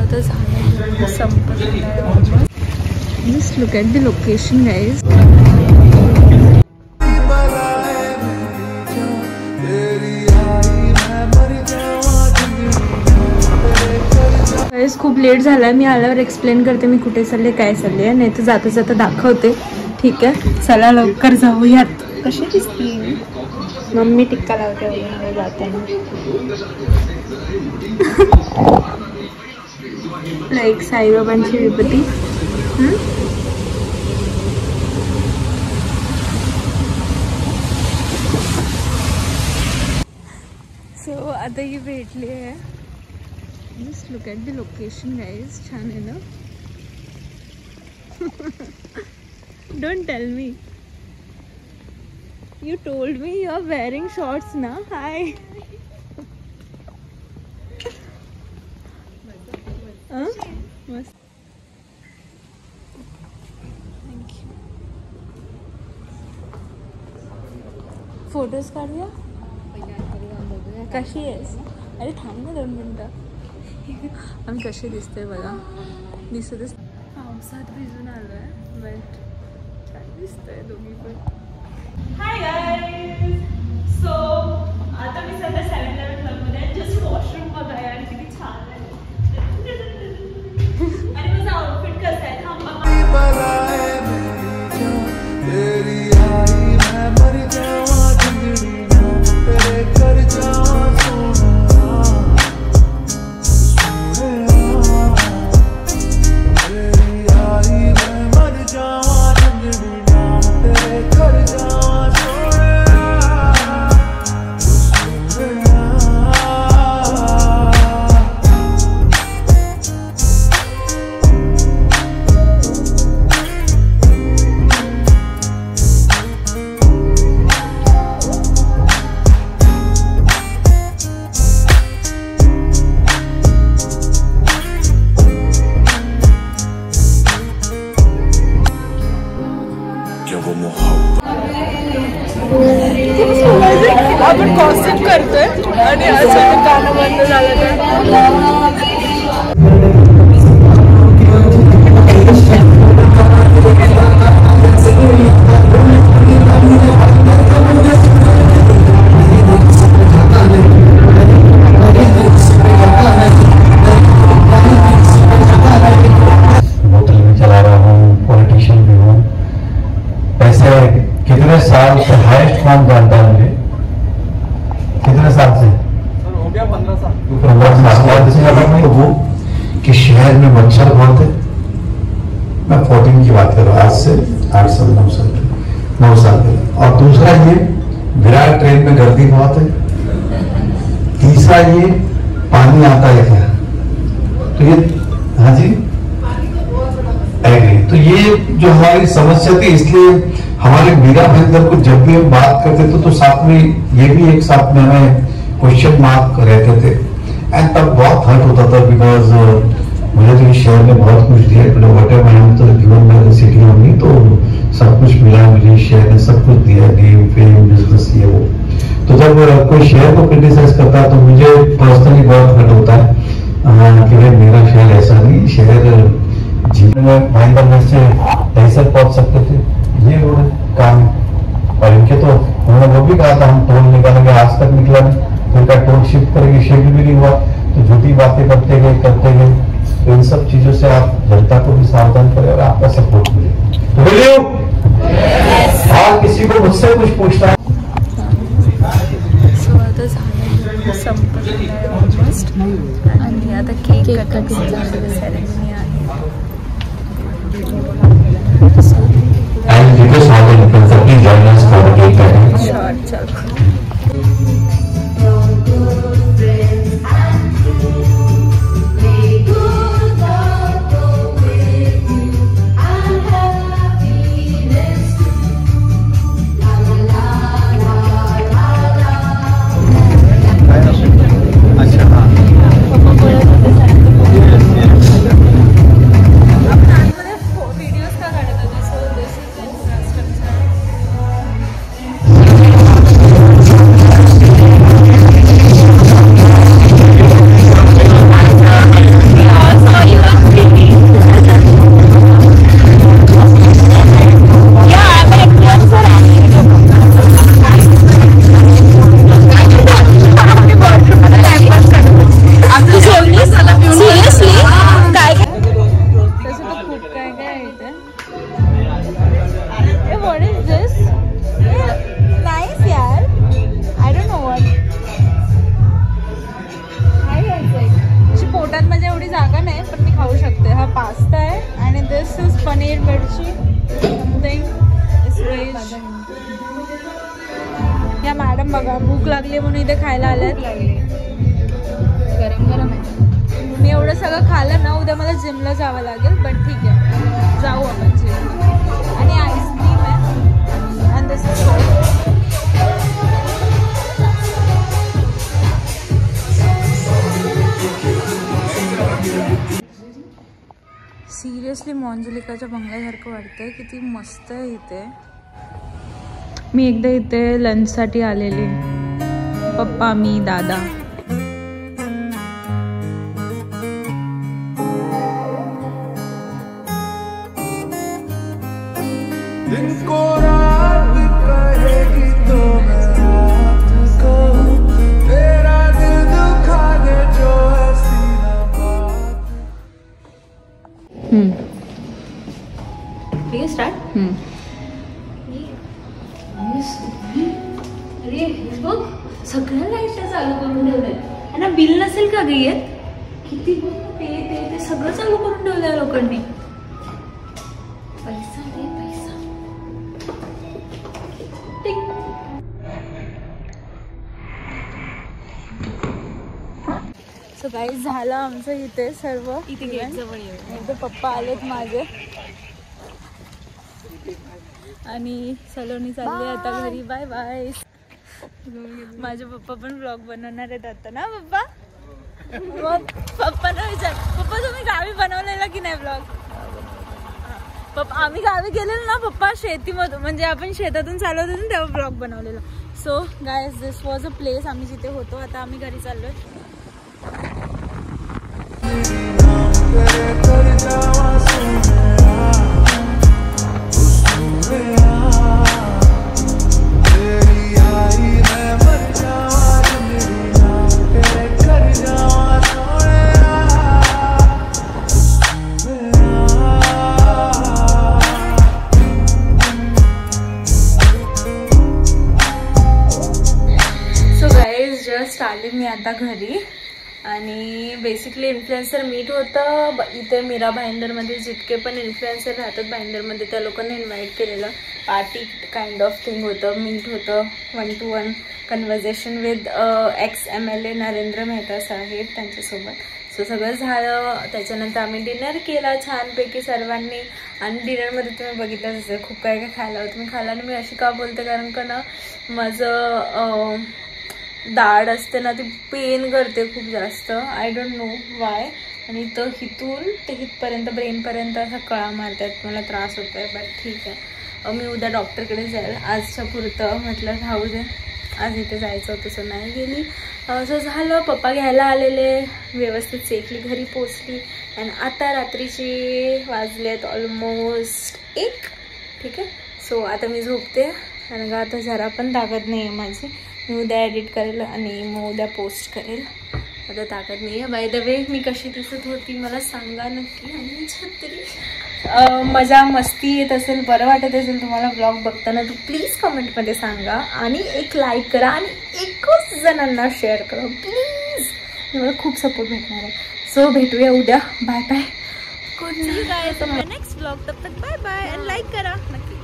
आता झालं संपलं आहे almost. Just look at the location guys. Guys खूप लेट झाला. मी आल्यावर एक्सप्लेन करते मी कुठे चालले काय चालले, नाही तर जाता जाता दाखवते. ठीक आहे, चला लवकर जाऊयात. कशी दिसते मम्मी? टिक्का लावते वगैरे जाताना. लाईक साईबाबांची विभूती. सो आता ही भेटली आहे. Just look at the location guys. छान आहे ना? Don't tell me. You told me you're wearing shorts na? Hi. Must. Thank you. Photos काढूया. कशी आहेस? अरे थांब ना 2 मिनटं. आम्ही कसे दिसतोय बघा. दिसतच पावसात भिजून आलोय बट छान दिसतोय दोघी पण. Hi guys. सो आता मी सध्या 7-11 क्लबमध्ये. जस्ट वॉशरूम बघा यार किती छान आहे. आणि माझा आउटफिट कसं आहे थांबा. आपण गॉसिप करतोय आणि असं गाणं बंद झालं तर कितने साल से हाईएस्ट कौन जानता है मुझे? कितने साल से? सर हो गया 15 साल। 15 साल से अगर मैं वो कि शहर में मच्छर बहुत है। मैं 14 की बात कर रहा हूँ, आज से 8 साल 9 साल पहले 9 साल पहले। और दूसरा ये विराट ट्रेन में गर्दी बहुत है। तीसरा ये पानी आता है क्या? तो ये हाँ जी एग्री। तो ये जो हमारी समस्या थी, इसलिए हमारे मीरा भाईंदर को जब भी हम बात करते थे तो साथ में ये भी एक साथ में हमें क्वेश्चन मार्क रहते थे। एंड तब बहुत हर्ट होता था बिकॉज मुझे तो इस शहर में बहुत कुछ दिया, तो given by the city only, तो सब कुछ मिला मुझे। इस शहर ने सब कुछ दिया, नेम फेम बिजनेस ये वो। तो जब कोई शहर को क्रिटिसाइज करता है तो मुझे पर्सनली बहुत हर्ट होता है कि भाई मेरा शहर ऐसा नहीं, शहर जीवन में भाईंदर में से ऐसे पहुंच सकते थे। ये रोड काम और इनके तो उन्होंने वो भी कहा था हम टोल निकालेंगे, आज तक निकला नहीं। तो इनका टोल शिफ्ट करेंगे, शिफ्ट भी नहीं हुआ। तो झूठी बातें करते गए। तो इन सब चीजों से आप जनता को भी सावधान करें और आपका सपोर्ट मिले। तो बोलिए और किसी को मुझसे कुछ पूछना है? संपलं आहे ऑलमोस्ट आणि आता केक कटिंग सेरेमनी आहे. And request all the people to please join us for the cake cutting. Sure, चलो. दिस इज पनीर मिर्ची समथिंग इज वेज. या मॅडम बघा भूक लागली म्हणून इथे खायला आल्यात. गरम गरम आहे. मी एवढं सगळं खाल्लं ना उद्या मला जिमला जावं लागेल. बट ठीक आहे जाऊ आपण जिम. आणि आईस्क्रीम आहे आणि दिस इज सिरियसली मॉन्जुलिकाच्या बंगल्यासारखं वाटतंय. किती मस्त आहे इथे. मी एकदा इथे लंचसाठी आलेली. पप्पा मी दादा. स्टार्ट. अरे बघ सगळ्या लाईट चालू करून ठेवलंय. आणि बिल नसेल का ग येत. किती ते सगळं चालू करून ठेवलंय लोकांनी. पैसा दे पैसा. सो गाईज झालं आमचं इथे सर्व. इथे गेट जवळ येऊ. इथे पप्पा आलेत माझे आणि सलोनी चालली आता घरी. Bye bye. माझे पप्पा पण ब्लॉग बनवणार आहेत आता ना पप्पा. मग पप्पांना विचार पप्पा तुम्ही गावी बनवलेला की नाही ब्लॉग. पप्पा आम्ही गावी गेलेलो ना पप्पा शेतीमधून म्हणजे आपण शेतातून चालवत होतो तेव्हा ब्लॉग बनवलेला. So guys this was a place. आम्ही जिथे होतो आता आम्ही घरी चाललोय. जस्ट आले मी आता घरी. आणि बेसिकली इन्फ्लुएन्सर मीट होतं इथे मीरा भाईंदरमध्ये. जितके पण इन्फ्लुएन्सर राहतात भाईंदरमध्ये त्या लोकांनी इन्व्हाइट केलेलं. पार्टी काइंड ऑफ थिंग होतं. मीट होतं. 1-to-1 conversation with ex-MLA Narendra Mehta साहेब त्यांच्यासोबत. सो सगळं झालं. त्याच्यानंतर आम्ही डिनर केला छानपैकी सर्वांनी. आणि डिनरमध्ये तुम्ही बघितलंच असेल खूप काय काय खायला होतं. मी खायला आणि मी अशी का बोलते कारण का ना माझं दाढ असते ना ती पेन करते खूप जास्त. आय डोंट नो वाय. आणि तो हिथून ते हितपर्यंत ब्रेनपर्यंत असा कळा मारतात. मला त्रास होतो आहे. बट ठीक आहे मी उद्या डॉक्टरकडे जाईल. आजच्या पुरतं म्हटलं राहू दे. आज इथे जायचं होतं सो नाही गेली. असं झालं. पप्पा घ्यायला आलेले व्यवस्थित सेफली घरी पोचली. आणि आता रात्रीचे वाजलेत ऑलमोस्ट 1. ठीक आहे. सो आता मी झोपते कारण का आता जरा पण ताकद नाही आहे माझी. मी उद्या एडिट करेल आणि मग उद्या पोस्ट करेल. आता ताकद नाही आहे. बाय द वे मी कशी दिसत होती मला सांगा नक्की. आणि छत्री मजा मस्ती येत असेल बरं वाटत असेल तुम्हाला ब्लॉग बघताना तर प्लीज कमेंटमध्ये सांगा. आणि एक लाईक करा आणि एकच जणांना शेअर करा प्लीज. मला खूप सपोर्ट भेटणार आहे. सो भेटूया उद्या. Bye bye. Good night. Next blog. तब तक बाय बाय. आणि लाईक करा नक्की.